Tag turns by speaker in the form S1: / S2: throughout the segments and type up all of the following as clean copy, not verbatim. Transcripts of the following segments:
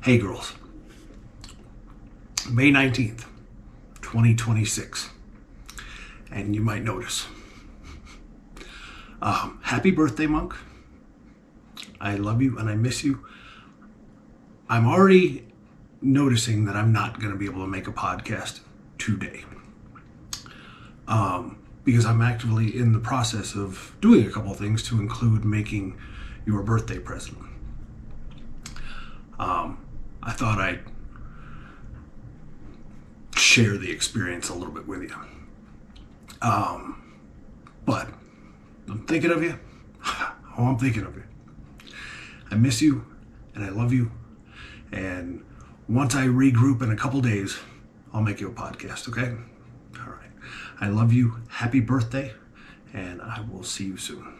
S1: Hey girls, May 19th, 2026, and you might notice. Happy birthday, Monk. I love you and I miss you. I'm already noticing that I'm not going to be able to make a podcast today. Because I'm actively in the process of doing a couple of things to include making your birthday present. I thought I'd share the experience a little bit with you. But I'm thinking of you. Oh, I'm thinking of you. I miss you and I love you. And once I regroup in a couple days, I'll make you a podcast, okay? All right. I love you. Happy birthday. And I will see you soon.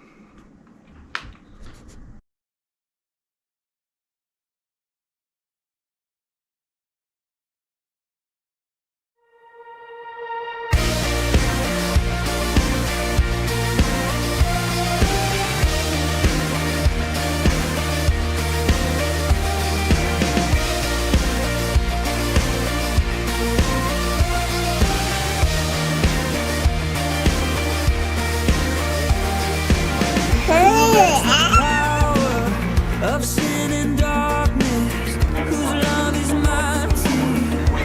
S2: Of sin and darkness, whose love is mighty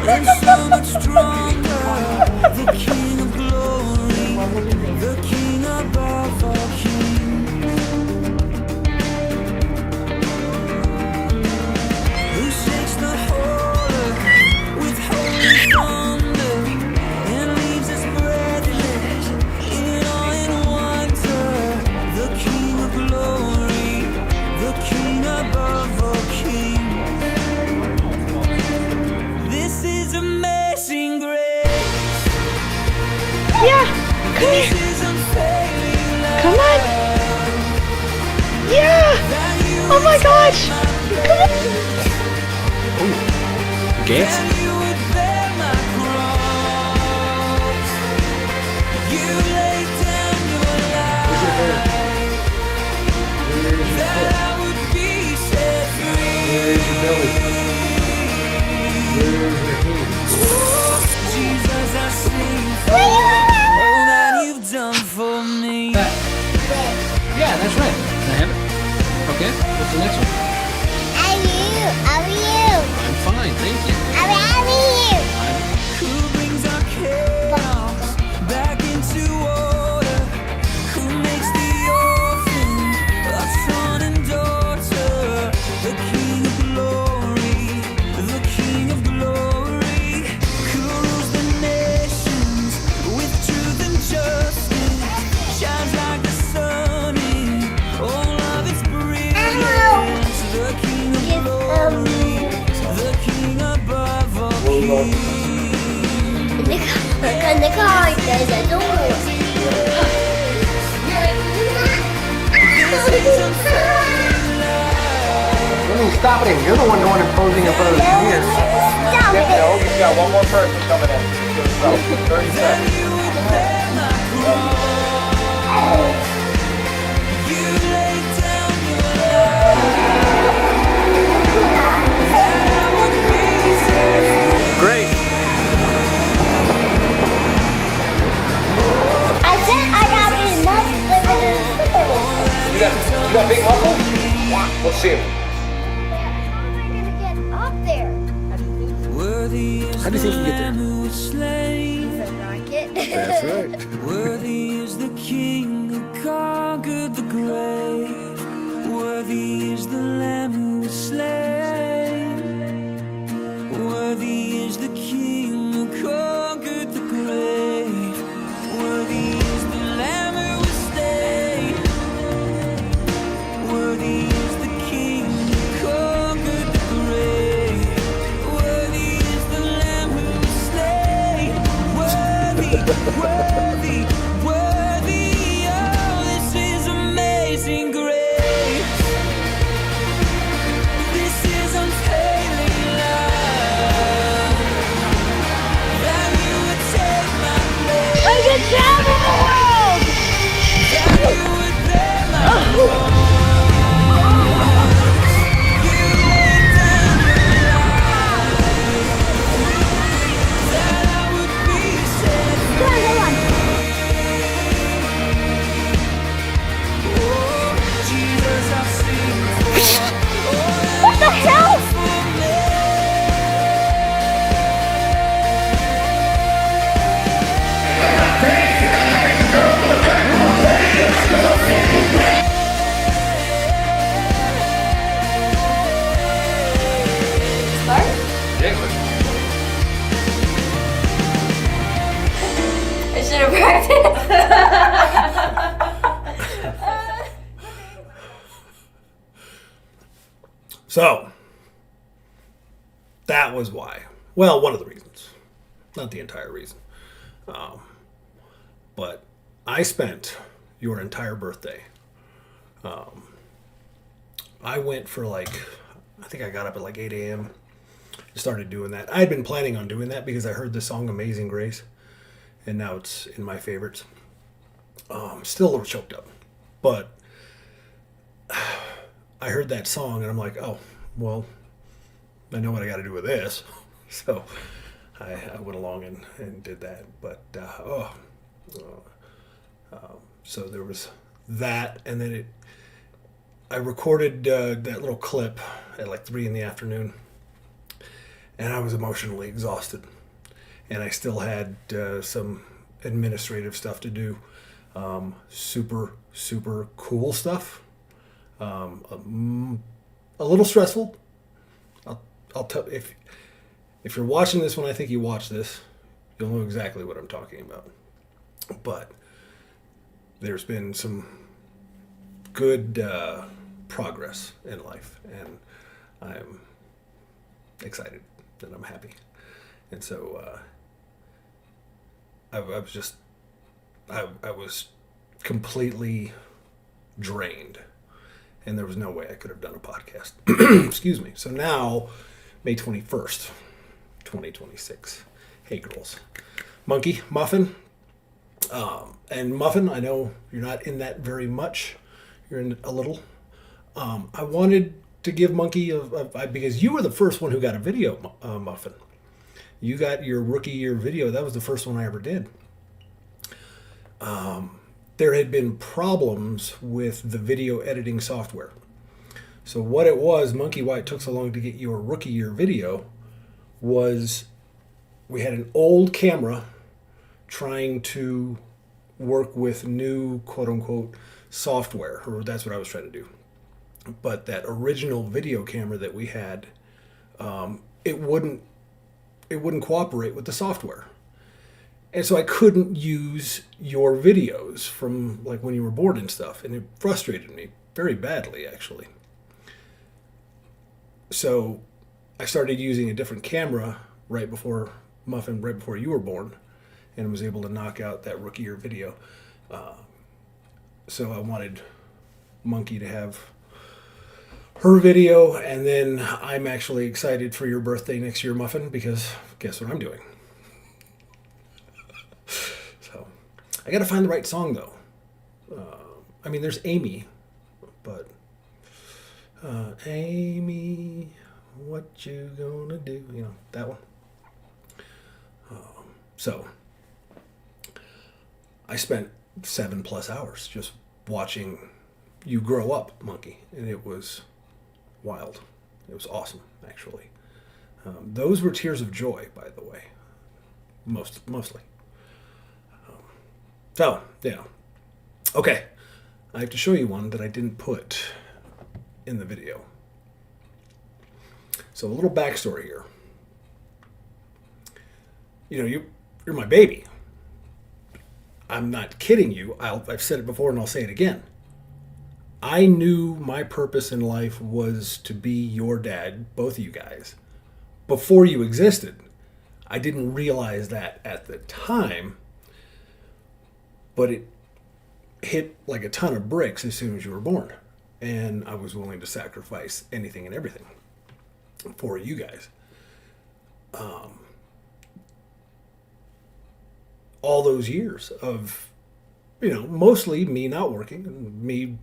S2: and so much stronger. The King of glory, the King above all kings, who shakes the whole earth with holy thunder and leaves us breathless in awe and wonder. The King of glory, the King above all kings. This is amazing grace.
S3: Yeah, come
S2: This
S3: here.
S2: is unfailing love.
S3: Come on. Yeah.
S2: That you
S3: Oh my
S2: would
S3: gosh.
S2: take
S3: Come
S2: my
S3: on.
S1: Dance?
S2: that you would bear my cross. You laid down your life that I would be set free. Jesus, I sing for all that you've done for me.
S4: Yeah, that's right. Can I have it? Okay, what's the next one? I'm fine, thank you.
S2: Who brings our chaos back into order? Who makes the orphan a son and daughter? The King of glory, the King of glory, who rules the nations with truth and justice, shines like the sun in all of its brilliance. The King of glory, the King above all kings.
S5: 那个二姐姐中午。
S4: Let me stop it. You're the one going imposing upon us here.
S5: Stop
S6: Get
S5: it.
S6: no, you got one more person coming in. Go, 30 seconds.
S1: Great.
S5: I said I got enough living in the store.
S6: You got big muscles?
S5: Yeah.
S6: Let's see him.
S5: How am I gonna get up there?
S2: Worthy is
S4: How do you think you
S2: the
S4: get there?
S2: Lamb who was slain.
S4: That's right.
S2: Worthy is the King who conquered the grave. Worthy is the Lamb who was slain. Worthy is the King who conquered the grave. Worthy is the Lamb who was slain. Worthy is the King who conquered the grave. Worthy is the Lamb who was slain. Worthy, worthy, worthy. Oh, this is amazing grace.
S5: should have practiced.
S7: So, that was why. Well, one of the reasons. Not the entire reason. But I spent your entire birthday. I went for I think I got up at 8 a.m. Started doing that. I had been planning on doing that because I heard the song Amazing Grace. And now it's in my favorites. Still a little choked up. But I heard that song and I'm like, oh, well, I know what I got to do with this. So I went along and did that. But, so there was that. And then I recorded that little clip at 3 in the afternoon. And I was emotionally exhausted. And I still had some administrative stuff to do. Super, super cool stuff. A little stressful. I'll tell if you're watching this when I think you watch this, you'll know exactly what I'm talking about. But there's been some good progress in life, and I'm excited and I'm happy. And so I was completely drained, and there was no way I could have done a podcast. Excuse me. So now, May 21st, 2026. Hey, girls. Monkey, Muffin. And Muffin, I know you're not in that very much. You're in a little. I wanted to give Monkey because you were the first one who got a video, Muffin. You got your rookie year video. That was the first one I ever did. There had been problems with the video editing software. So what it was, Monkey, why it took so long to get your rookie year video, was we had an old camera trying to work with new quote-unquote software, or that's what I was trying to do. But that original video camera that we had, it wouldn't cooperate with the software. And so I couldn't use your videos from when you were born and stuff. And it frustrated me very badly, actually. So I started using a different camera right before you were born, and was able to knock out that rookie year video. So I wanted Monkey to have her video, and then I'm actually excited for your birthday next year, Muffin, because guess what I'm doing? So I got to find the right song, though. There's Amy, but Amy, what you gonna do? That one. So I spent 7+ hours just watching you grow up, Monkey, and it was wild. It was awesome, actually. Those were tears of joy, by the way, mostly. So, yeah. Okay, I have to show you one that I didn't put in the video. So a little backstory here. You're my baby. I'm not kidding you. I've said it before and I'll say it again. I knew my purpose in life was to be your dad, both of you guys, before you existed. I didn't realize that at the time, but it hit like a ton of bricks as soon as you were born. And I was willing to sacrifice anything and everything for you guys. All those years of, mostly me not working and me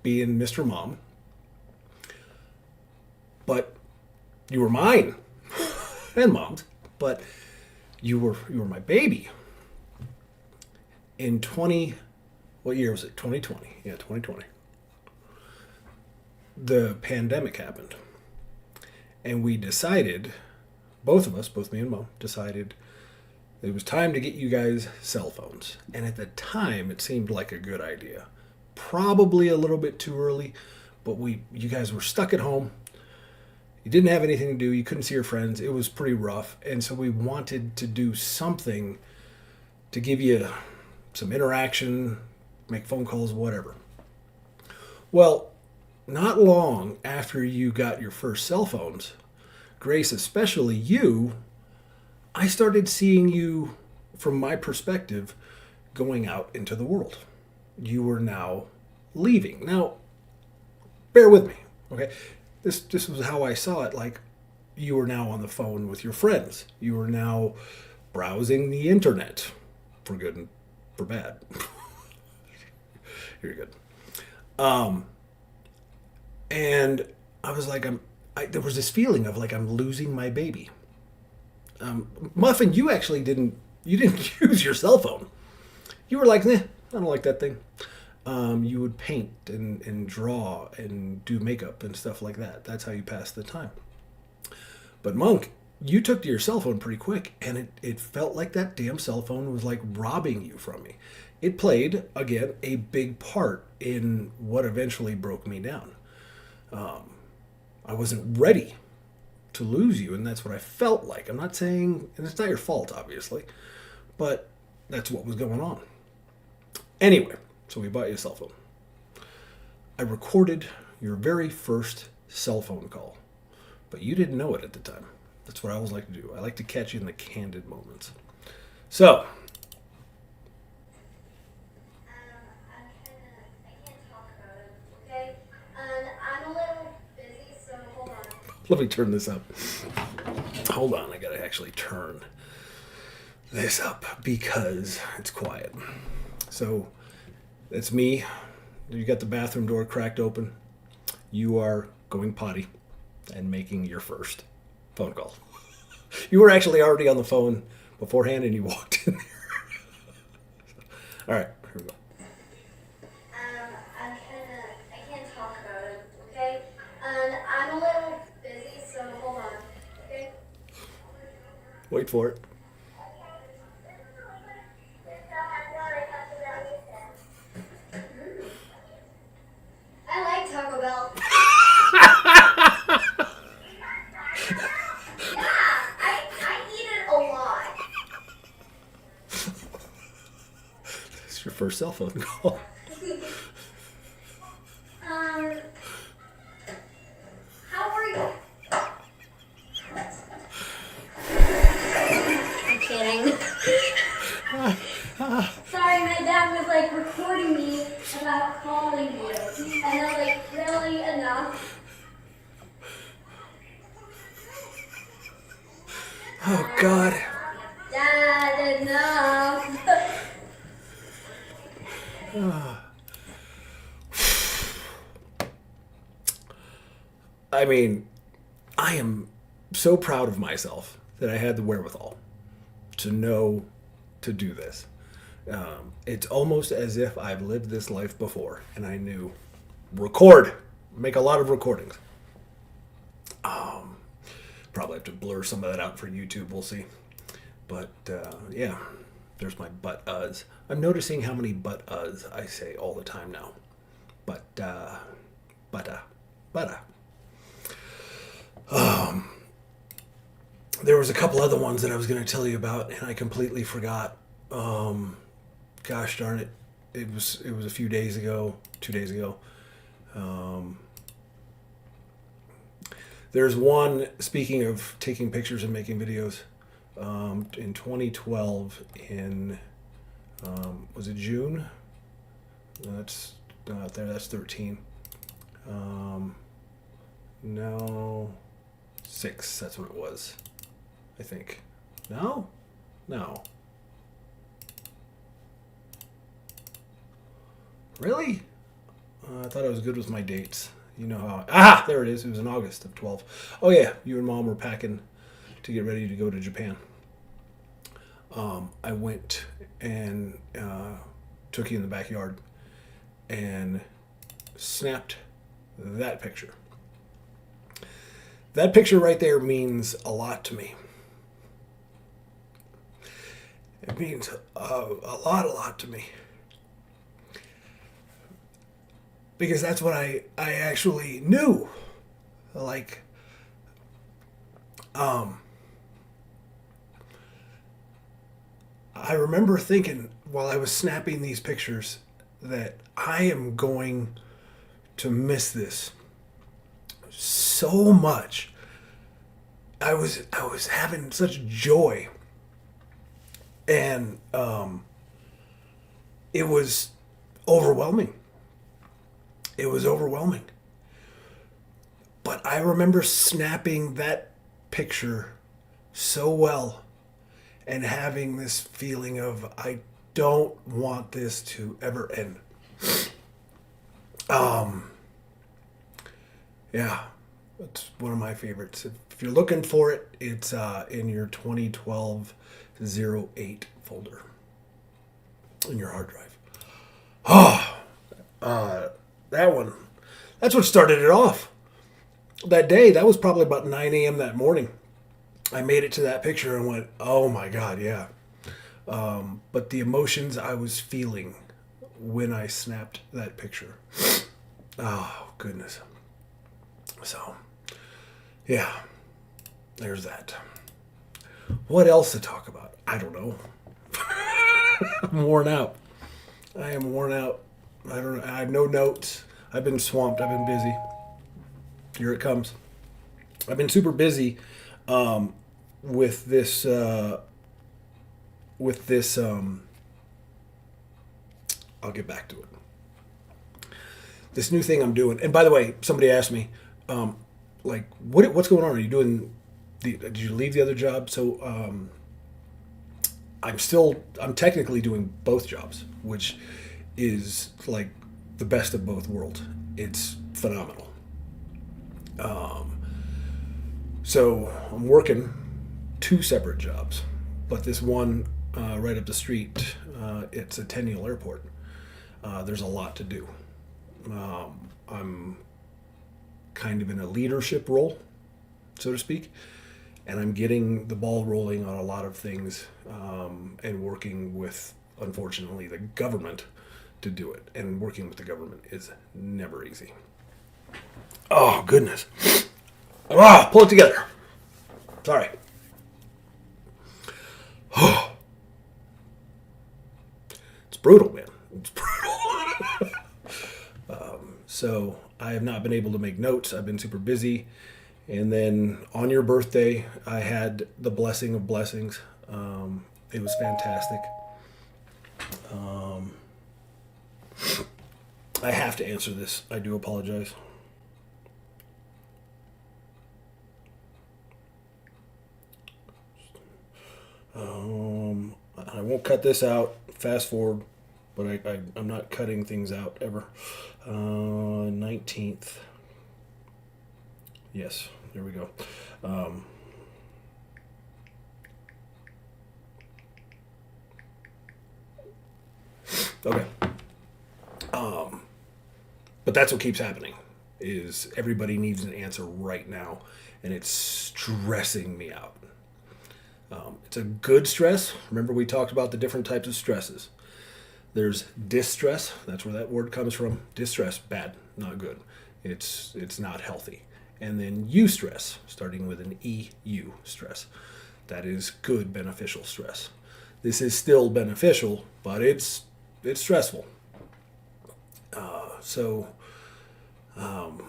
S7: being Mr. Mom. But you were mine and Mom's, but you were my baby. In what year was it? 2020. Yeah, 2020. The pandemic happened. And we decided, both of us, both me and Mom, decided it was time to get you guys cell phones. And at the time, it seemed like a good idea. Probably a little bit too early, but you guys were stuck at home. You didn't have anything to do. You couldn't see your friends. It was pretty rough. And so we wanted to do something to give you some interaction, make phone calls, whatever. Well, not long after you got your first cell phones, Grace, especially you, I started seeing you, from my perspective, going out into the world. You were now leaving. Now, bear with me, okay? This was how I saw it. Like, you were now on the phone with your friends. You were now browsing the internet, for good and for bad. You're good. And I was like, there was this feeling of like I'm losing my baby. Muffin, you actually didn't use your cell phone. You were like, nah, I don't like that thing. You would paint and draw and do makeup and stuff like that. That's how you passed the time. But Monk, you took to your cell phone pretty quick, and it felt like that damn cell phone was like robbing you from me. It played, again, a big part in what eventually broke me down. I wasn't ready to lose you, and that's what I felt like. I'm not saying, and it's not your fault, obviously, but that's what was going on. Anyway, so we bought you a cell phone. I recorded your very first cell phone call, but you didn't know it at the time. That's what I always like to do. I like to catch you in the candid moments. So, let me turn this up. Hold on, I gotta actually turn this up because it's quiet. So, it's me. You got the bathroom door cracked open. You are going potty and making your first phone call. You were actually already on the phone beforehand and you walked in there. All right, here we go.
S5: I can't talk about it, okay? I'm a little busy, so hold on, okay?
S7: Wait for it.
S5: I like Taco Bell. I eat it a lot.
S7: It's your first cell phone call.
S5: How are you? I'm kidding. Sorry, my dad was like recording me about calling you. And I'm like, really enough?
S7: Oh, God.
S5: Dad, enough.
S7: I mean, I am so proud of myself that I had the wherewithal to know to do this. It's almost as if I've lived this life before and I knew make a lot of recordings. Probably have to blur some of that out for YouTube, we'll see. But yeah, there's my but-uhs. I'm noticing how many but-uhs I say all the time now. But-uh. There was a couple other ones that I was going to tell you about, and I completely forgot. Gosh darn it! It was a few days ago, 2 days ago. There's one. Speaking of taking pictures and making videos, in 2012, in was it June? No, that's not there. That's 13. No, 6. That's what it was. I think. No. Really? I thought I was good with my dates. You know how... there it is. It was in August of 12. Oh, yeah. You and Mom were packing to get ready to go to Japan. I went and took you in the backyard and snapped that picture. That picture right there means a lot to me. It means a lot to me. Because that's what I actually knew. Like, I remember thinking while I was snapping these pictures that I am going to miss this so much. I was having such joy, and it was overwhelming. It was overwhelming. But I remember snapping that picture so well and having this feeling of I don't want this to ever end. Yeah, it's one of my favorites. If you're looking for it, it's in your 2012 08 folder in your hard drive. That one. That's what started it off. That day, that was probably about 9 a.m. that morning. I made it to that picture and went, oh my God, yeah. But the emotions I was feeling when I snapped that picture. Oh, goodness. So, yeah, there's that. What else to talk about? I don't know. I'm worn out. I am worn out. I have no notes. I've been swamped. I've been busy. Here it comes. I've been super busy with this. I'll get back to it. This new thing I'm doing. And by the way, somebody asked me, what's going on? Are you doing? Did you leave the other job? So I'm technically doing both jobs, which is like the best of both worlds. It's phenomenal. So I'm working 2 separate jobs, but this one right up the street, it's a Tenniel Airport. There's a lot to do. I'm kind of in a leadership role, so to speak, and I'm getting the ball rolling on a lot of things and working with, unfortunately, the government to do it. And working with the government is never easy. Oh, goodness. Pull it together. Sorry. It's brutal, man. It's brutal. So I have not been able to make notes. I've been super busy. And then on your birthday, I had the blessing of blessings. It was fantastic. I have to answer this. I do apologize. I won't cut this out. Fast forward, but I'm not cutting things out ever. 19th. Yes, there we go. Okay. But that's what keeps happening, is everybody needs an answer right now, and it's stressing me out. It's a good stress. Remember, we talked about the different types of stresses. There's distress. That's where that word comes from. Distress, bad, not good. It's not healthy. And then eustress, starting with an EU, stress. That is good, beneficial stress. This is still beneficial, but it's stressful.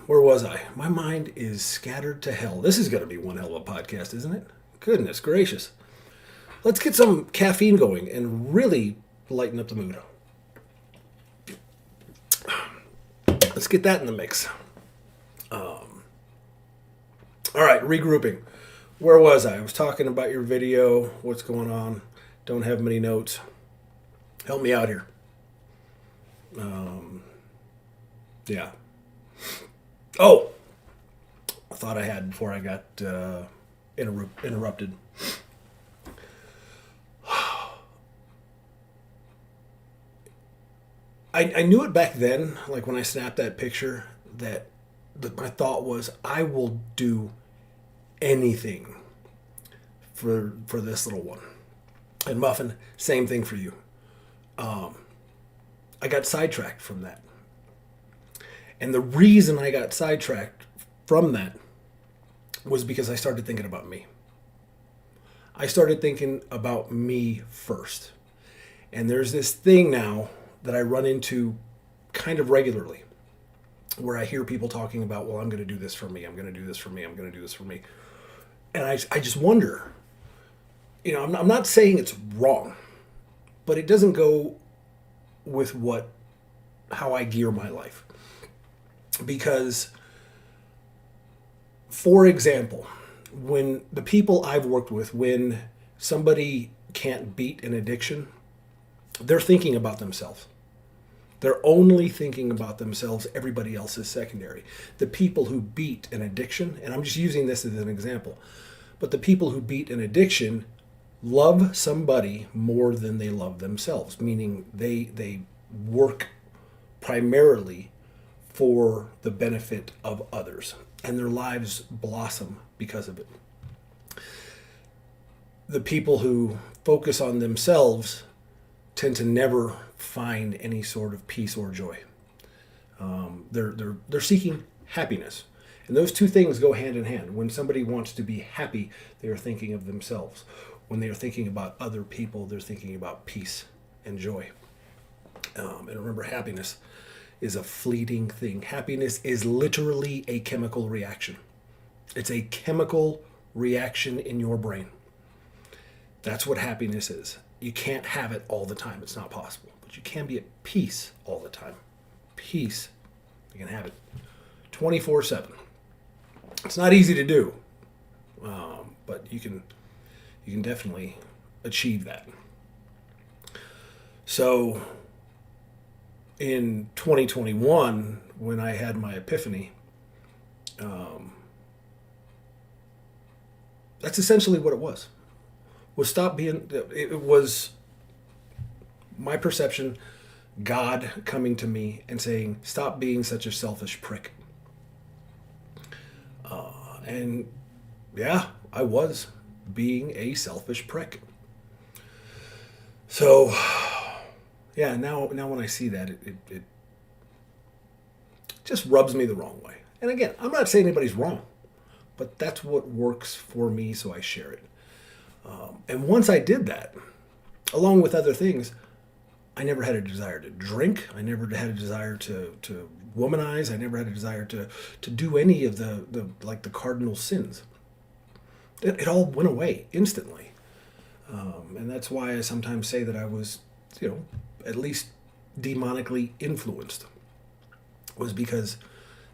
S7: Where was I? My mind is scattered to hell. This is going to be one hell of a podcast, isn't it? Goodness gracious. Let's get some caffeine going and really lighten up the mood. Let's get that in the mix. All right, regrouping. Where was I? I was talking about your video. What's going on? Don't have many notes. Help me out here. Yeah. Oh! I thought I had before I got interrupted. I knew it back then, like when I snapped that picture, that my thought was, I will do anything for this little one. And Muffin, same thing for you. I got sidetracked from that. And the reason I got sidetracked from that was because I started thinking about me. I started thinking about me first. And there's this thing now that I run into kind of regularly where I hear people talking about, well, I'm going to do this for me. I'm going to do this for me. I'm going to do this for me. And I just wonder, I'm not saying it's wrong, but it doesn't go with how I gear my life. Because, for example, when the people I've worked with, when somebody can't beat an addiction, they're thinking about themselves. They're only thinking about themselves. Everybody else is secondary. The people who beat an addiction, and I'm just using this as an example, but the people who beat an addiction love somebody more than they love themselves, meaning they work primarily for the benefit of others, and their lives blossom because of it. The people who focus on themselves tend to never find any sort of peace or joy. They're seeking happiness, and those two things go hand in hand. When somebody wants to be happy, they are thinking of themselves. When they are thinking about other people, they're thinking about peace and joy. And remember, happiness is a fleeting thing. Happiness is literally a chemical reaction. It's a chemical reaction in your brain. That's what happiness is. You can't have it all the time. It's not possible. But you can be at peace all the time. Peace. You can have it 24/7. It's not easy to do, but you can definitely achieve that. So in 2021, when I had my epiphany, that's essentially what it was. It was my perception, God coming to me and saying, stop being such a selfish prick. And yeah, I was being a selfish prick. So yeah, now when I see that, it just rubs me the wrong way. And again, I'm not saying anybody's wrong, but that's what works for me, so I share it. And once I did that, along with other things, I never had a desire to drink. I never had a desire to womanize. I never had a desire to do any of the cardinal sins. It all went away instantly. And that's why I sometimes say that I was, at least demonically influenced, was because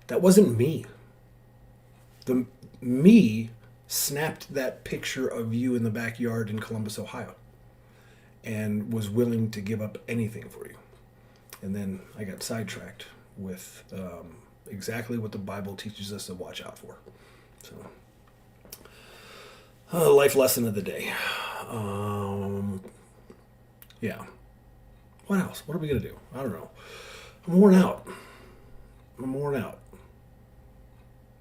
S7: that wasn't me. The me snapped that picture of you in the backyard in Columbus, Ohio, and was willing to give up anything for you. And then I got sidetracked with exactly what the Bible teaches us to watch out for. So, life lesson of the day. Yeah. What else? What are we going to do? I don't know. I'm worn out.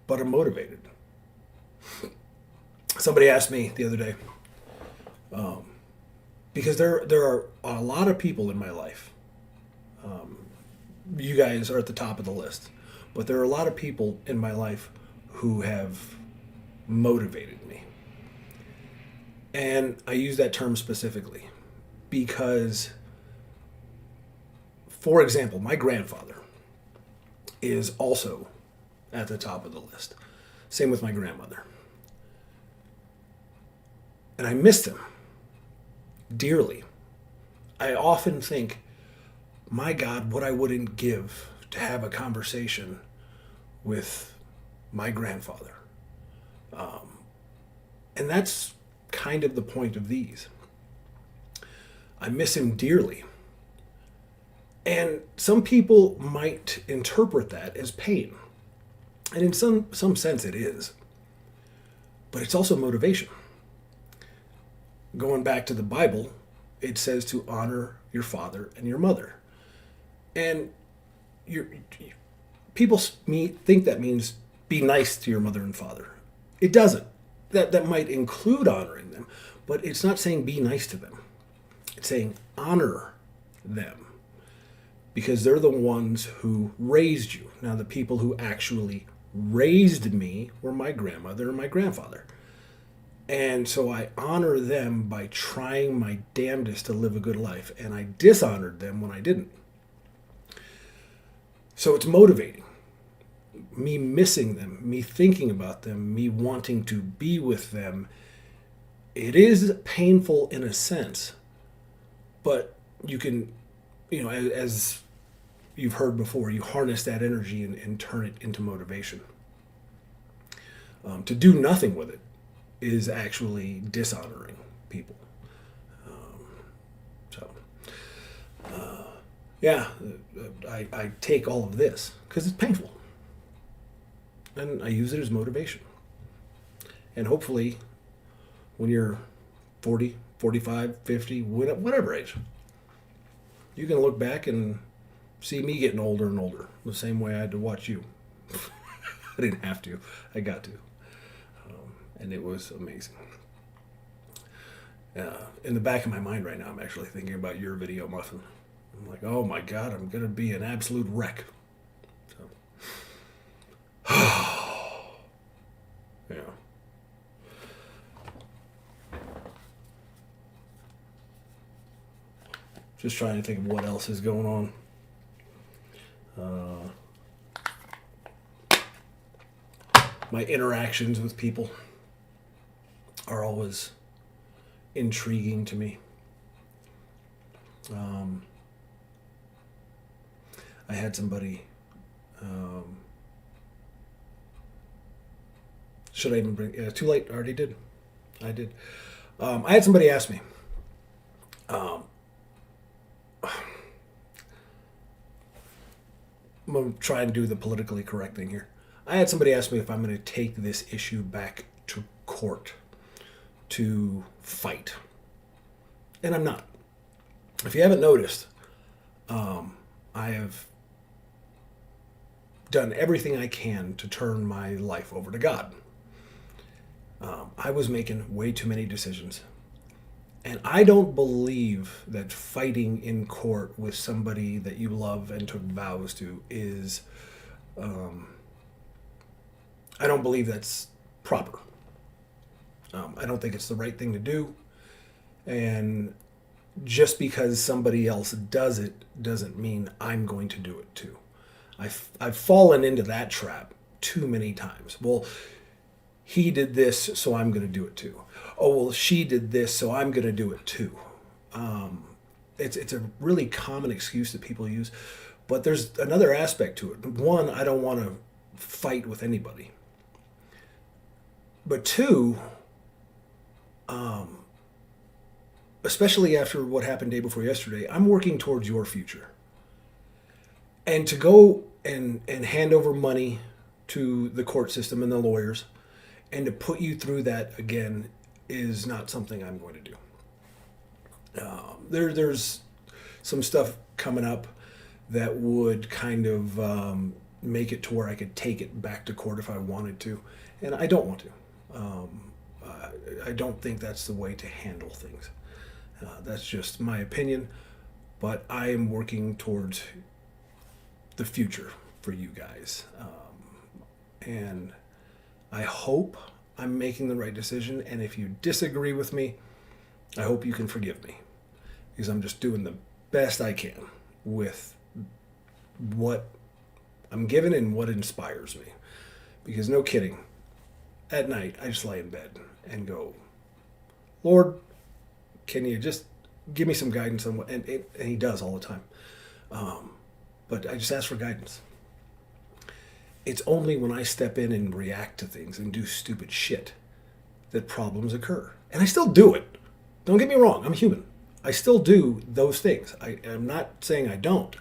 S7: But I'm motivated. Somebody asked me the other day, because there are a lot of people in my life. You guys are at the top of the list, but there are a lot of people in my life who have motivated me. And I use that term specifically because, for example, my grandfather is also at the top of the list. Same with my grandmother. And I missed him dearly. I often think, my God, what I wouldn't give to have a conversation with my grandfather. And that's kind of the point of these. I miss him dearly. And some people might interpret that as pain. And in some sense it is. But it's also motivation. Going back to the Bible, it says to honor your father and your mother. And people think that means be nice to your mother and father. It doesn't. That might include honoring them, but it's not saying be nice to them. It's saying honor them, because they're the ones who raised you. Now, the people who actually raised me were my grandmother and my grandfather. And so I honor them by trying my damnedest to live a good life, and I dishonored them when I didn't. So it's motivating. Me missing them, me thinking about them, me wanting to be with them. It is painful in a sense, but you can, as you've heard before, you harness that energy and turn it into motivation. To do nothing with it is actually dishonoring people. I take all of this because it's painful. And I use it as motivation. And hopefully, when you're 40, 45, 50, whatever age, you can look back and see me getting older and older, the same way I had to watch you. I didn't have to. I got to. And it was amazing. In the back of my mind right now, I'm actually thinking about your video, Muffin. I'm like, oh my God, I'm going to be an absolute wreck. So. Yeah. Just trying to think of what else is going on. My interactions with people are always intriguing to me. I had somebody. Should I even bring? Too late. I already did. I did. I had somebody ask me. I'm going to try and do the politically correct thing here. I had somebody ask me if I'm going to take this issue back to court to fight. And I'm not. If you haven't noticed, I have done everything I can to turn my life over to God. I was making way too many decisions. And I don't believe that fighting in court with somebody that you love and took vows to is, I don't believe that's proper. I don't think it's the right thing to do. And just because somebody else does it doesn't mean I'm going to do it too. I've fallen into that trap too many times. Well, he did this, so I'm going to do it too. Oh, well, she did this, so I'm going to do it too. It's a really common excuse that people use, but there's another aspect to it. One, I don't want to fight with anybody. But two, especially after what happened day before yesterday, I'm working towards your future. And to go and hand over money to the court system and the lawyers and to put you through that again is not something I'm going to do. There's some stuff coming up that would kind of make it to where I could take it back to court if I wanted to, and I don't want to. I don't think that's the way to handle things. That's just my opinion, but I am working towards the future for you guys. And I hope I'm making the right decision, and if you disagree with me, I hope you can forgive me, because I'm just doing the best I can with what I'm given and what inspires me. Because no kidding, at night I just lay in bed and go, Lord, can you just give me some guidance on what, and he does all the time. But I just ask for guidance. It's only when I step in and react to things and do stupid shit that problems occur. And I still do it. Don't get me wrong, I'm human. I still do those things. I'm not saying I don't.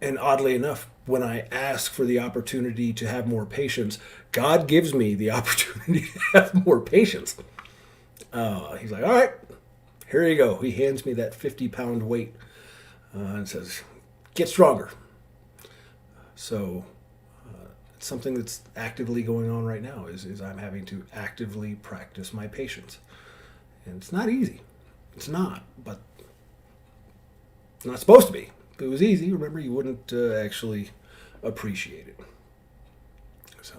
S7: And oddly enough, when I ask for the opportunity to have more patience, God gives me the opportunity to have more patience. He's like, all right, here you go. He hands me that 50-pound weight and says, get stronger. So it's something that's actively going on right now is I'm having to actively practice my patience. And it's not easy. It's not, but it's not supposed to be. If it was easy, remember, you wouldn't actually appreciate it. So,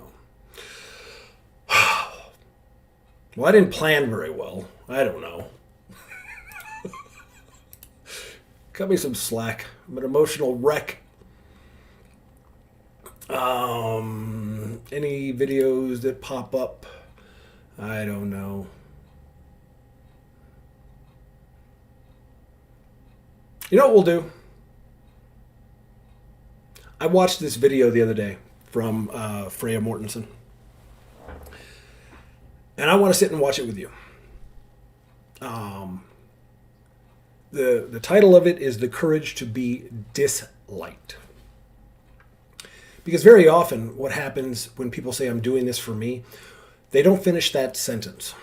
S7: Well, I didn't plan very well. I don't know. Cut me some slack. I'm an emotional wreck. Any videos that pop up? I don't know. You know what we'll do? I watched this video the other day from Freya Mortensen. And I want to sit and watch it with you. The title of it is The Courage to Be Disliked. Because very often what happens when people say, I'm doing this for me, they don't finish that sentence.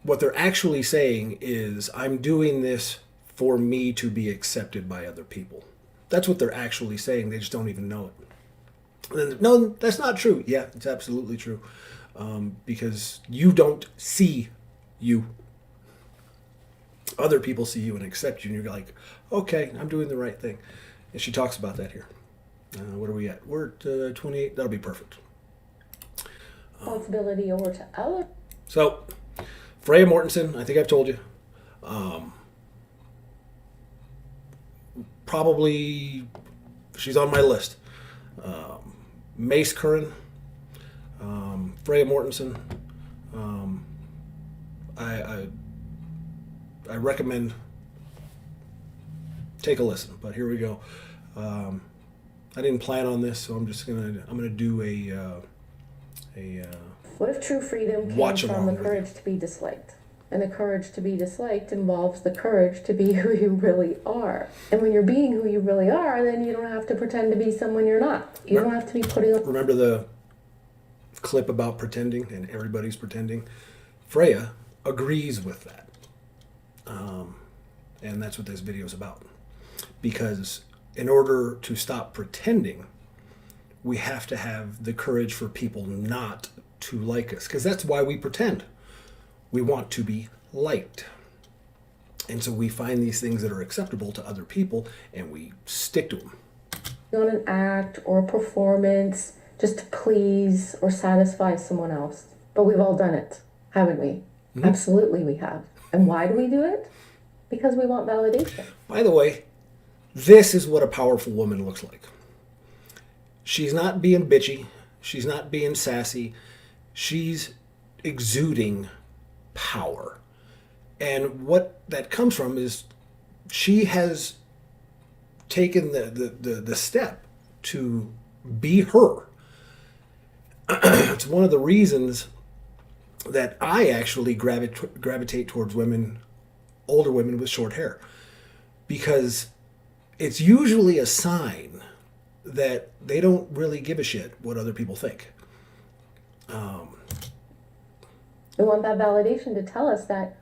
S7: What they're actually saying is, I'm doing this for me to be accepted by other people. That's what they're actually saying. They just don't even know it. And then, no, that's not true. Yeah, it's absolutely true. Because you don't see you. Other people see you and accept you, and you're like, okay, I'm doing the right thing. And she talks about that here. What are we at? We're at 28. That'll be perfect.
S3: Responsibility over to other.
S7: So, Freya Mortensen, I think I've told you. Probably, she's on my list. Mace Curran, Freya Mortensen. I recommend take a listen. But here we go. I didn't plan on this, so I'm gonna do a
S3: What if true freedom came
S7: Watch
S3: from
S7: along
S3: the
S7: with
S3: courage to be disliked? And the courage to be disliked involves the courage to be who you really are. And when you're being who you really are, then you don't have to pretend to be someone you're not. You don't have to be putting up.
S7: Remember the clip about pretending and everybody's pretending? Freya agrees with that. And that's what this video is about. Because in order to stop pretending, we have to have the courage for people not to like us. Because that's why we pretend. We want to be liked. And so we find these things that are acceptable to other people and we stick to them.
S3: On an act or a performance just to please or satisfy someone else. But we've all done it, haven't we? Mm-hmm. Absolutely we have. And why do we do it? Because we want validation.
S7: By the way, this is what a powerful woman looks like. She's not being bitchy. She's not being sassy. She's exuding power. And what that comes from is she has taken the step to be her. It's one of the reasons that I actually gravitate towards women, older women with short hair, because it's usually a sign that they don't really give a shit what other people think.
S3: We want that validation to tell us that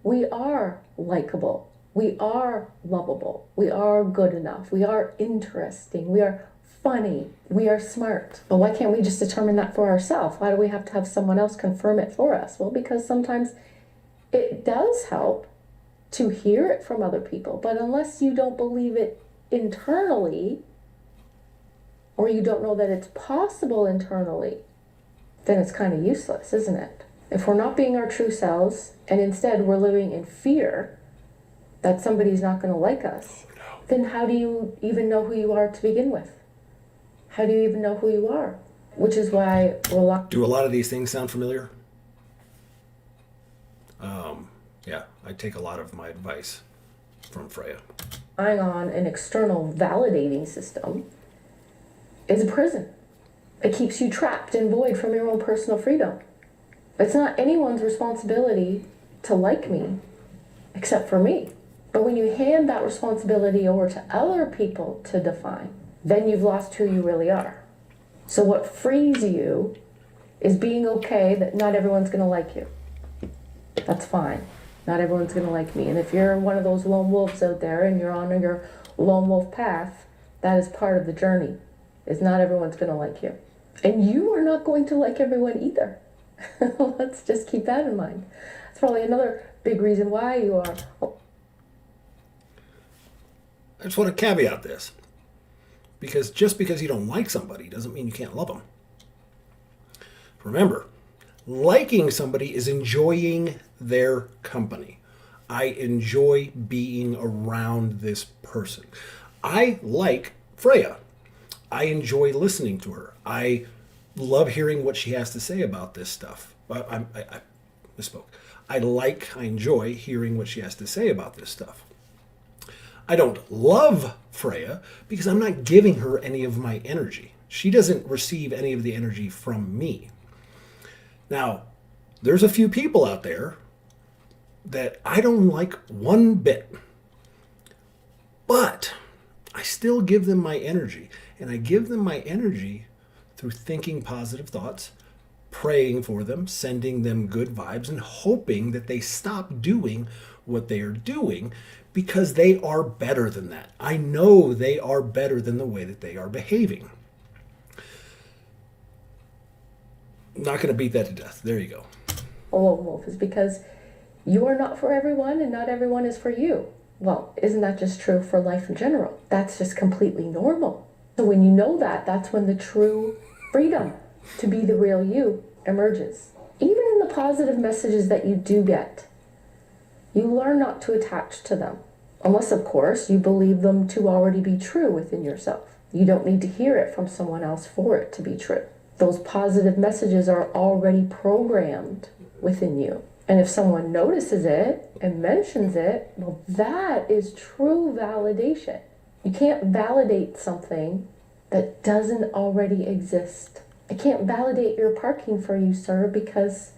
S3: we are likable, we are lovable, we are good enough, we are interesting, we are funny, we are smart. But why can't we just determine that for ourselves? Why do we have to have someone else confirm it for us? Well, because sometimes it does help to hear it from other people, but unless you don't believe it internally, or you don't know that it's possible internally, then it's kind of useless, isn't it? If we're not being our true selves, and instead we're living in fear that somebody's not going to like us, then how do you even know who you are to begin with? How do you even know who you are? Which is why we're locked.
S7: Do a lot of these things sound familiar? Yeah, I take a lot of my advice from Freya.
S3: Relying on an external validating system is a prison. It keeps you trapped and void from your own personal freedom. It's not anyone's responsibility to like me, except for me. But when you hand that responsibility over to other people to define, then you've lost who you really are. So what frees you is being okay that not everyone's going to like you. That's fine. Not everyone's going to like me. And if you're one of those lone wolves out there and you're on your lone wolf path, that is part of the journey, is not everyone's going to like you. And you are not going to like everyone either. Let's just keep that in mind. That's probably another big reason why you are.
S7: I just want to caveat this. Because just because you don't like somebody doesn't mean you can't love them. Remember, Liking somebody is enjoying their company. I enjoy being around this person. I like Freya. I enjoy listening to her. I love hearing what she has to say about this stuff. I misspoke. I enjoy hearing what she has to say about this stuff. I don't love Freya because I'm not giving her any of my energy. She doesn't receive any of the energy from me. Now, there's a few people out there that I don't like one bit, but I still give them my energy, and I give them my energy through thinking positive thoughts, praying for them, sending them good vibes, and hoping that they stop doing what they are doing because they are better than that. I know they are better than the way that they are behaving. I'm not going to beat that to death. There you go.
S3: Wolf, is because you are not for everyone and not everyone is for you. Well, isn't that just true for life in general? That's just completely normal. So when you know that, that's when the true freedom to be the real you emerges. Even in the positive messages that you do get, you learn not to attach to them. Unless, of course, you believe them to already be true within yourself. You don't need to hear it from someone else for it to be true. Those positive messages are already programmed within you. And if someone notices it and mentions it, well, that is true validation. You can't validate something that doesn't already exist. I can't validate your parking for you, sir, because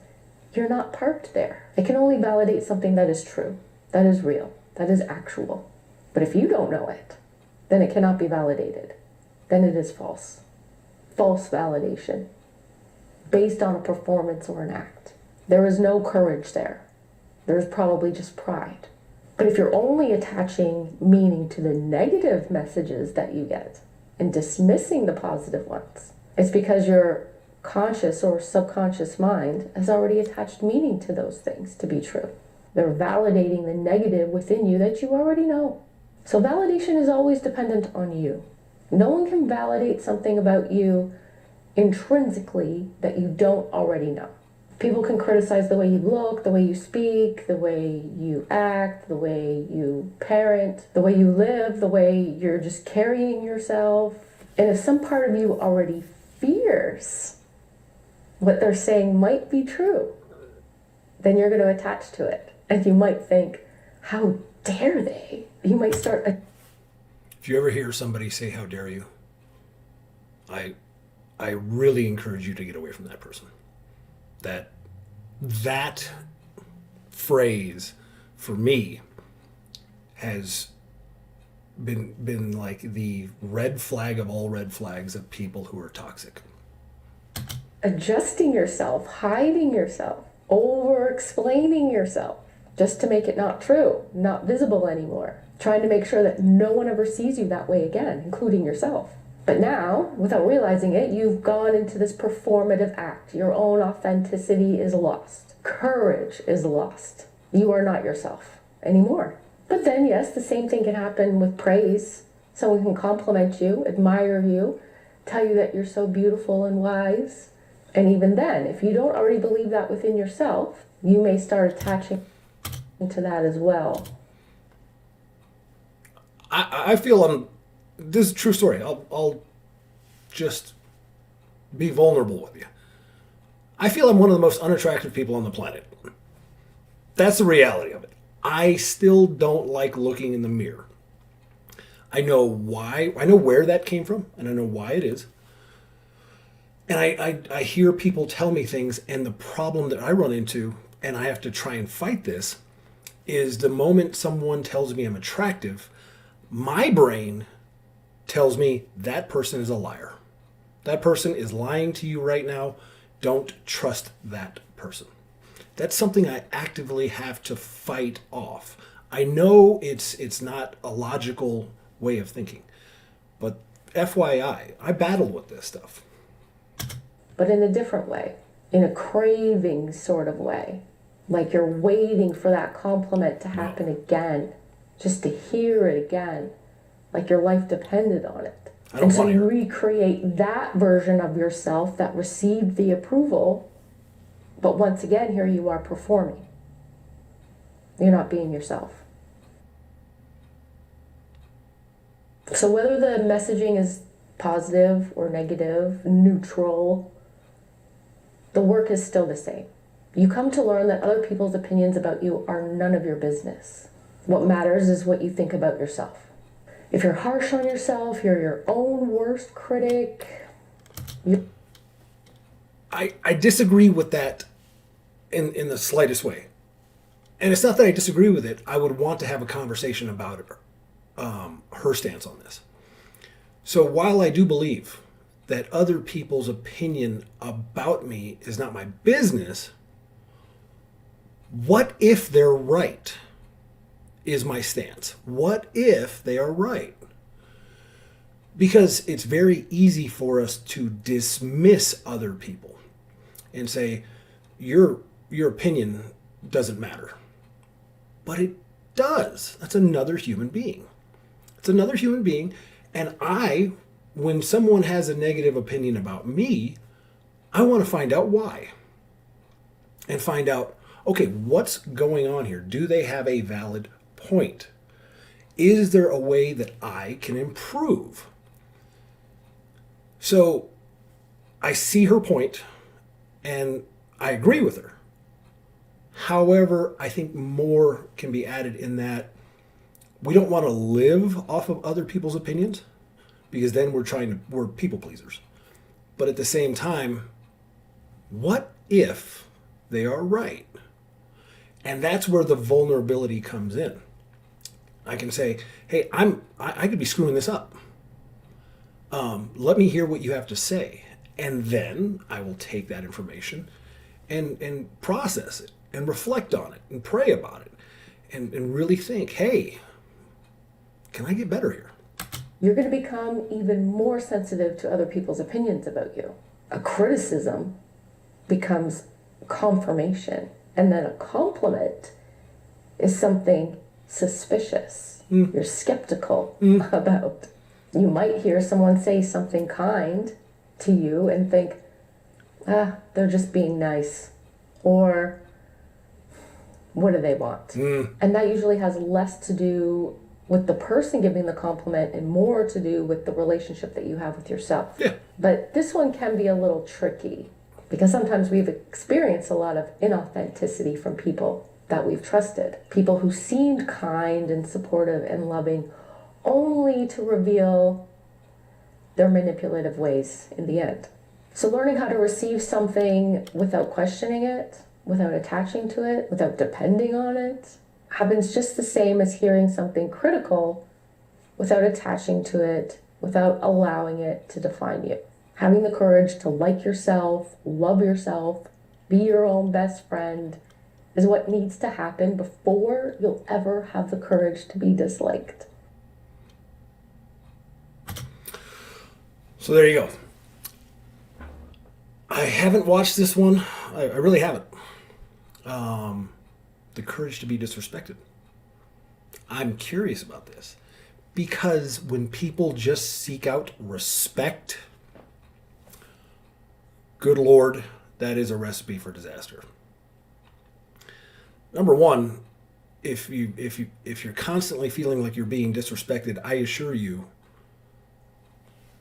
S3: you're not parked there. I can only validate something that is true, that is real, that is actual. But if you don't know it, then it cannot be validated. Then it is false. False validation based on a performance or an act. There is no courage there. There's probably just pride. But if you're only attaching meaning to the negative messages that you get and dismissing the positive ones, it's because your conscious or subconscious mind has already attached meaning to those things to be true. They're validating the negative within you that you already know. So validation is always dependent on you. No one can validate something about you intrinsically that you don't already know. People can criticize the way you look, the way you speak, the way you act, the way you parent, the way you live, the way you're just carrying yourself. And if some part of you already fears what they're saying might be true, then you're going to attach to it. And you might think, how dare they? You might start
S7: If you ever hear somebody say, "How dare you?" I really encourage you to get away from that person. That phrase for me has been like the red flag of all red flags of people who are toxic.
S3: adjusting yourself, hiding yourself, over-explaining yourself just to make it not true, not visible anymore. Trying to make sure that no one ever sees you that way again, including yourself. But now, without realizing it, you've gone into this performative act. Your own authenticity is lost. Courage is lost. You are not yourself anymore. But then, yes, the same thing can happen with praise. Someone can compliment you, admire you, tell you that you're so beautiful and wise. And even then, if you don't already believe that within yourself, you may start attaching to that as well.
S7: I feel this is a true story. I'll just be vulnerable with you. I feel I'm one of the most unattractive people on the planet. That's the reality of it. I still don't like looking in the mirror. I know why. I know where that came from, and I know why it is. And I hear people tell me things, and the problem that I run into, and I have to try and fight this, is the moment someone tells me I'm attractive, my brain tells me that person is a liar. That person is lying to you right now. Don't trust that person. That's something I actively have to fight off. I know it's not a logical way of thinking, but FYI, I battle with this stuff.
S3: But in a different way, in a craving sort of way. Like you're waiting for that compliment to happen again, just to hear it again, like your life depended on it. And so you recreate that version of yourself that received the approval But once again, here you are performing. You're not being yourself. So whether the messaging is positive or negative, neutral, the work is still the same. You come to learn that other people's opinions about you are none of your business. What matters is what you think about yourself. If you're harsh on yourself, you're your own worst critic.
S7: I disagree with that in the slightest way. And it's not that I disagree with it. I would want to have a conversation about it, her stance on this. So while I do believe that other people's opinion about me is not my business, what if they're right is my stance. What if they are right? Because it's very easy for us to dismiss other people and say, your opinion doesn't matter. But it does. That's another human being. It's another human being. And when someone has a negative opinion about me, I want to find out why. And find out, okay, what's going on here? Do they have a valid point? Is there a way that I can improve? So I see her point and I agree with her. However, I think more can be added in that we don't want to live off of other people's opinions, because then we're people pleasers. But at the same time, what if they are right? And that's where the vulnerability comes in. I can say, hey, I could be screwing this up. Let me hear what you have to say. And then I will take that information and process it and reflect on it and pray about it and really think, hey, can I get better here?
S3: You're going to become even more sensitive to other people's opinions about you. A criticism becomes confirmation, and then a compliment is something suspicious. You're skeptical about. You might hear someone say something kind to you and think, they're just being nice, or what do they want? And that usually has less to do with the person giving the compliment and more to do with the relationship that you have with yourself.
S7: Yeah.
S3: But this one can be a little tricky because sometimes we've experienced a lot of inauthenticity from people that we've trusted. People who seemed kind and supportive and loving only to reveal their manipulative ways in the end. So learning how to receive something without questioning it, without attaching to it, without depending on it, happens just the same as hearing something critical without attaching to it, without allowing it to define you. Having the courage to like yourself, love yourself, be your own best friend is what needs to happen before you'll ever have the courage to be disliked.
S7: So there you go. I haven't watched this one. I really haven't. The courage to be disrespected. I'm curious about this because when people just seek out respect, good Lord, that is a recipe for disaster. Number one, if you're constantly feeling like you're being disrespected, I assure you,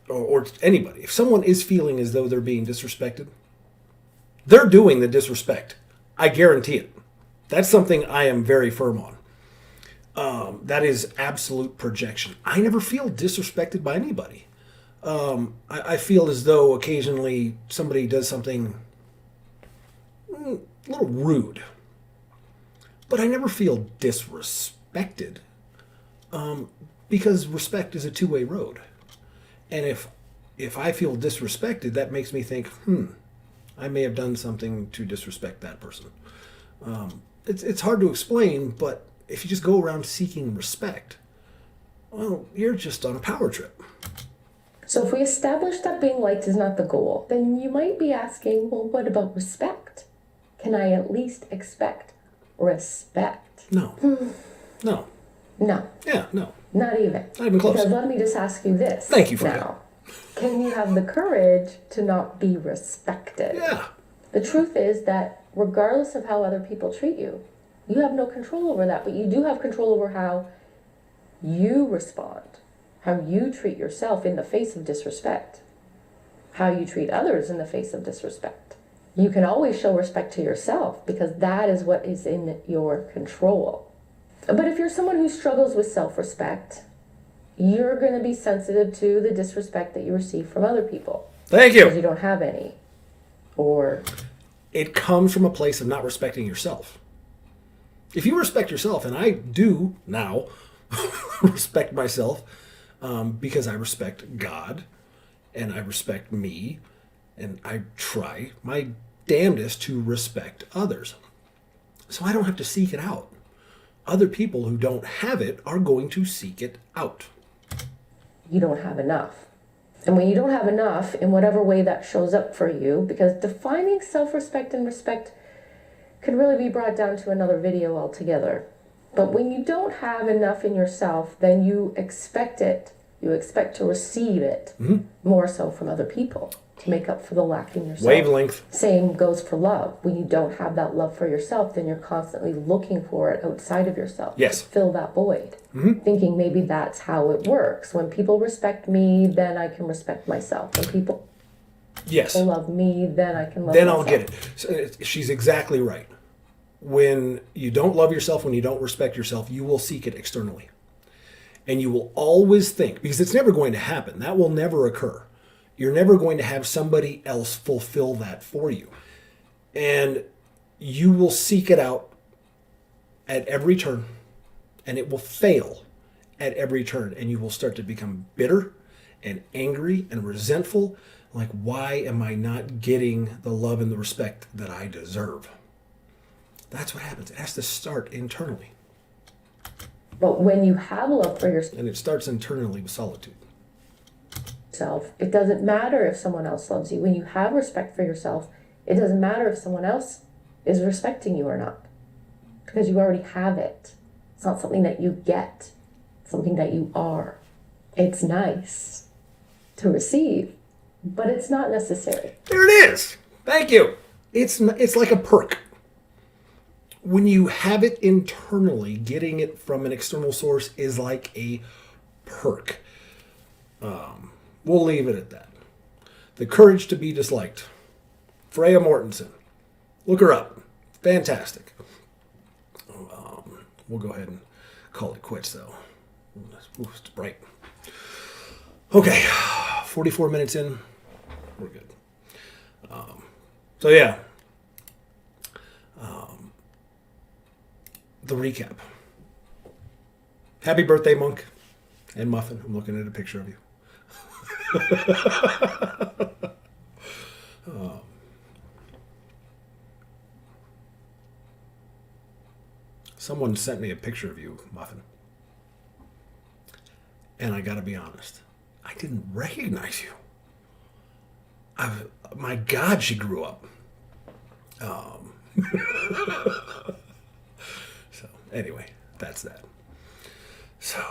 S7: or anybody, if someone is feeling as though they're being disrespected, they're doing the disrespect. I guarantee it. That's something I am very firm on. That is absolute projection. I never feel disrespected by anybody. I feel as though occasionally somebody does something a little rude. But I never feel disrespected because respect is a two-way road. And if I feel disrespected, that makes me think, I may have done something to disrespect that person. It's hard to explain, but if you just go around seeking respect, well, you're just on a power trip.
S3: So if we establish that being liked is not the goal, then you might be asking, well, what about respect? Can I at least expect respect?
S7: No. No.
S3: No.
S7: Yeah, no.
S3: Not even.
S7: Not even close.
S3: Because let me just ask you this.
S7: Thank you for
S3: now. Can you have the courage to not be respected?
S7: Yeah.
S3: The truth is that regardless of how other people treat you. You have no control over that, but you do have control over how you respond, how you treat yourself in the face of disrespect, how you treat others in the face of disrespect. You can always show respect to yourself because that is what is in your control. But if you're someone who struggles with self-respect, you're going to be sensitive to the disrespect that you receive from other people
S7: Thank
S3: because you
S7: you.
S3: don't have any. Or
S7: It comes from a place of not respecting yourself. If you respect yourself, and I do now respect myself because I respect God and I respect me and I try my damnedest to respect others. So I don't have to seek it out. Other people who don't have it are going to seek it out.
S3: you don't have enough. And when you don't have enough, in whatever way that shows up for you, because defining self-respect and respect could really be brought down to another video altogether. But when you don't have enough in yourself, then you expect it. You expect to receive it more so from other people to make up for the lack in yourself.
S7: Wavelength.
S3: Same goes for love. When you don't have that love for yourself, then you're constantly looking for it outside of yourself.
S7: Yes.
S3: To fill that void. Thinking maybe that's how it works. When people respect me, then I can respect myself. When people
S7: Yes.
S3: love me, then I can love
S7: Then
S3: myself.
S7: I'll get it. So she's exactly right. When you don't love yourself, when you don't respect yourself, you will seek it externally. And you will always think, because it's never going to happen, that will never occur. You're never going to have somebody else fulfill that for you. And you will seek it out at every turn, and it will fail at every turn. And you will start to become bitter and angry and resentful. Like, why am I not getting the love and the respect that I deserve? That's what happens. It has to start internally.
S3: But when you have love for yourself,
S7: And it starts internally with solitude.
S3: it doesn't matter if someone else loves you. When you have respect for yourself, it doesn't matter if someone else is respecting you or not. Because you already have it. It's not something that you get. It's something that you are. It's nice to receive, but it's not necessary.
S7: There it is. Thank you. It's like a perk. When you have it internally, getting it from an external source is like a perk. We'll leave it at that. The Courage to be Disliked. Freya Mortensen. Look her up. Fantastic. We'll go ahead and call it quits, though. Ooh, it's bright. Okay, 44 minutes in. We're good. So yeah. The recap. Happy birthday, Monk and Muffin. I'm looking at a picture of you. Someone sent me a picture of you, Muffin. And I gotta be honest, I didn't recognize you. My God, she grew up. So anyway, that's that. So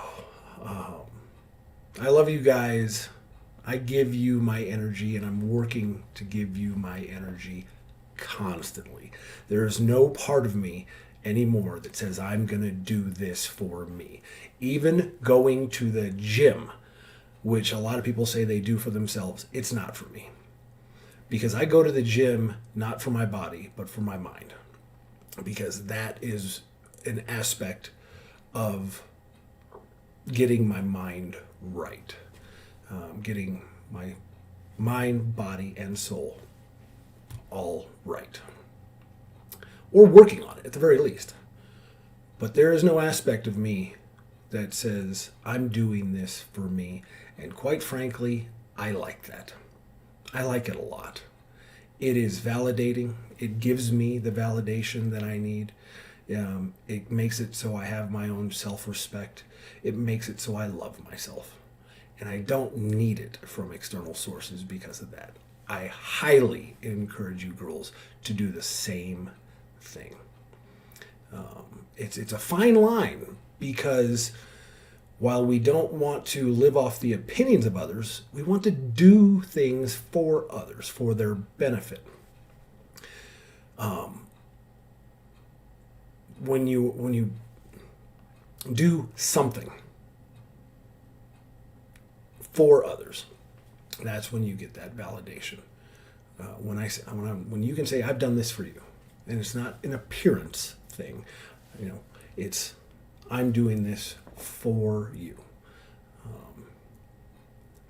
S7: I love you guys. I give you my energy, and I'm working to give you my energy constantly. There is no part of me anymore that says I'm going to do this for me. Even going to the gym, which a lot of people say they do for themselves, it's not for me. Because I go to the gym not for my body, but for my mind. Because that is an aspect of getting my mind right. Getting my mind, body, and soul all right. Or working on it, at the very least. But there is no aspect of me that says, I'm doing this for me. And quite frankly, I like that. I like it a lot. It is validating. It gives me the validation that I need. It makes it so I have my own self-respect. It makes it so I love myself. And I don't need it from external sources because of that. I highly encourage you girls to do the same thing. It's a fine line, because while we don't want to live off the opinions of others, we want to do things for others, for their benefit. when you do something for others, that's when you get that validation. When you can say, I've done this for you, and it's not an appearance thing, it's I'm doing this for you.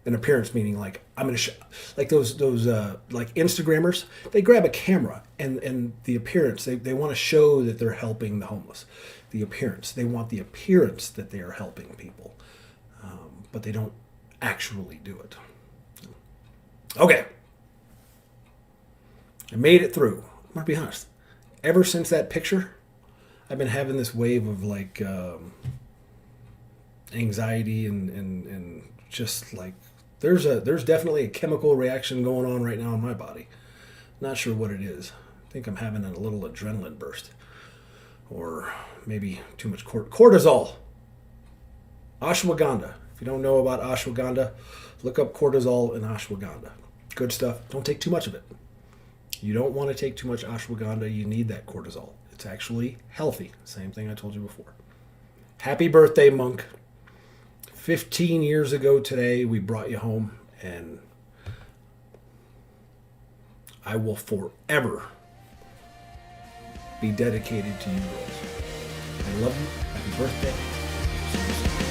S7: An appearance meaning like I'm gonna like those like Instagrammers, they grab a camera and the appearance, they want to show that they're helping the homeless. The appearance, they want the appearance that they are helping people, but they don't actually do it. Okay, I made it through. I'm gonna be honest. Ever since that picture, I've been having this wave of like anxiety and just like there's definitely a chemical reaction going on right now in my body. Not sure what it is. I think I'm having a little adrenaline burst, or maybe too much cortisol. Ashwagandha. If you don't know about ashwagandha, look up cortisol and ashwagandha. Good stuff. Don't take too much of it. You don't want to take too much ashwagandha. You need that cortisol. It's actually healthy. Same thing I told you before. Happy birthday, Monk. 15 years ago today, we brought you home, and I will forever be dedicated to you girls. I love you. Happy birthday.